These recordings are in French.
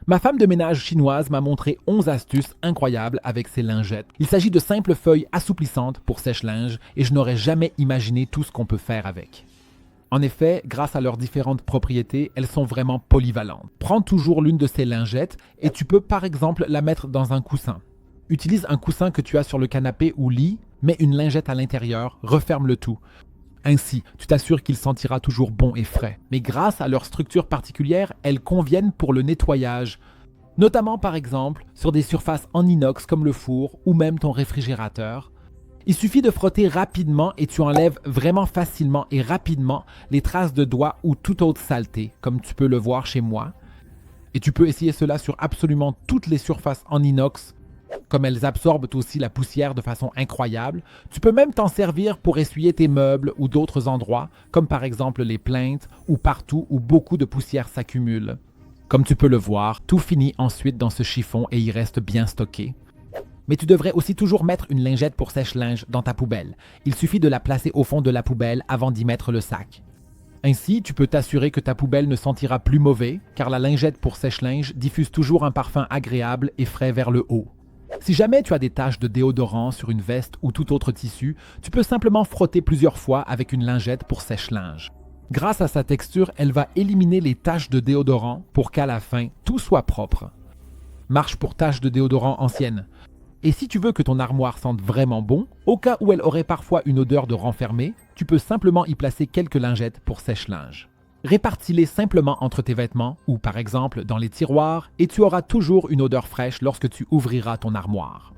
Ma femme de ménage chinoise m'a montré 11 astuces incroyables avec ses lingettes. Il s'agit de simples feuilles assouplissantes pour sèche-linge et je n'aurais jamais imaginé tout ce qu'on peut faire avec. En effet, grâce à leurs différentes propriétés, elles sont vraiment polyvalentes. Prends toujours l'une de ces lingettes et tu peux par exemple la mettre dans un coussin. Utilise un coussin que tu as sur le canapé ou lit, mets une lingette à l'intérieur, referme le tout. Ainsi, tu t'assures qu'il sentira toujours bon et frais. Mais grâce à leur structure particulière, elles conviennent pour le nettoyage, notamment par exemple sur des surfaces en inox comme le four ou même ton réfrigérateur. Il suffit de frotter rapidement et tu enlèves vraiment facilement et rapidement les traces de doigts ou toute autre saleté, comme tu peux le voir chez moi. Et tu peux essayer cela sur absolument toutes les surfaces en inox. Comme elles absorbent aussi la poussière de façon incroyable, tu peux même t'en servir pour essuyer tes meubles ou d'autres endroits, comme par exemple les plinthes ou partout où beaucoup de poussière s'accumule. Comme tu peux le voir, tout finit ensuite dans ce chiffon et il reste bien stocké. Mais tu devrais aussi toujours mettre une lingette pour sèche-linge dans ta poubelle. Il suffit de la placer au fond de la poubelle avant d'y mettre le sac. Ainsi, tu peux t'assurer que ta poubelle ne sentira plus mauvais, car la lingette pour sèche-linge diffuse toujours un parfum agréable et frais vers le haut. Si jamais tu as des taches de déodorant sur une veste ou tout autre tissu, tu peux simplement frotter plusieurs fois avec une lingette pour sèche-linge. Grâce à sa texture, elle va éliminer les taches de déodorant pour qu'à la fin, tout soit propre. Marche pour taches de déodorant anciennes. Et si tu veux que ton armoire sente vraiment bon, au cas où elle aurait parfois une odeur de renfermé, tu peux simplement y placer quelques lingettes pour sèche-linge. Répartis-les simplement entre tes vêtements ou par exemple dans les tiroirs et tu auras toujours une odeur fraîche lorsque tu ouvriras ton armoire.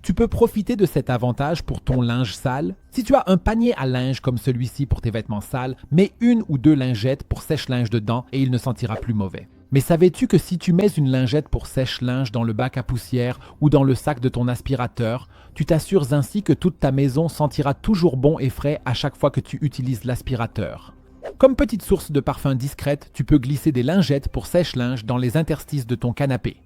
Tu peux profiter de cet avantage pour ton linge sale. Si tu as un panier à linge comme celui-ci pour tes vêtements sales, mets une ou deux lingettes pour sèche-linge dedans et il ne sentira plus mauvais. Mais savais-tu que si tu mets une lingette pour sèche-linge dans le bac à poussière ou dans le sac de ton aspirateur, tu t'assures ainsi que toute ta maison sentira toujours bon et frais à chaque fois que tu utilises l'aspirateur. Comme petite source de parfum discrète, tu peux glisser des lingettes pour sèche-linge dans les interstices de ton canapé.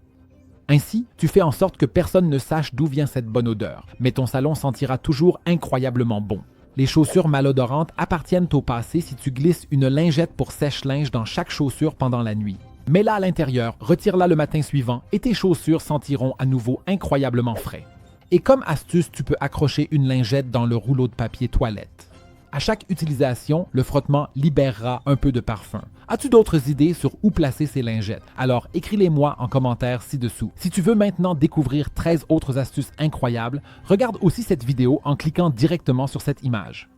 Ainsi, tu fais en sorte que personne ne sache d'où vient cette bonne odeur, mais ton salon sentira toujours incroyablement bon. Les chaussures malodorantes appartiennent au passé si tu glisses une lingette pour sèche-linge dans chaque chaussure pendant la nuit. Mets-la à l'intérieur, retire-la le matin suivant et tes chaussures sentiront à nouveau incroyablement frais. Et comme astuce, tu peux accrocher une lingette dans le rouleau de papier toilette. À chaque utilisation, le frottement libérera un peu de parfum. As-tu d'autres idées sur où placer ces lingettes? Alors écris-les-moi en commentaire ci-dessous. Si tu veux maintenant découvrir 13 autres astuces incroyables, regarde aussi cette vidéo en cliquant directement sur cette image.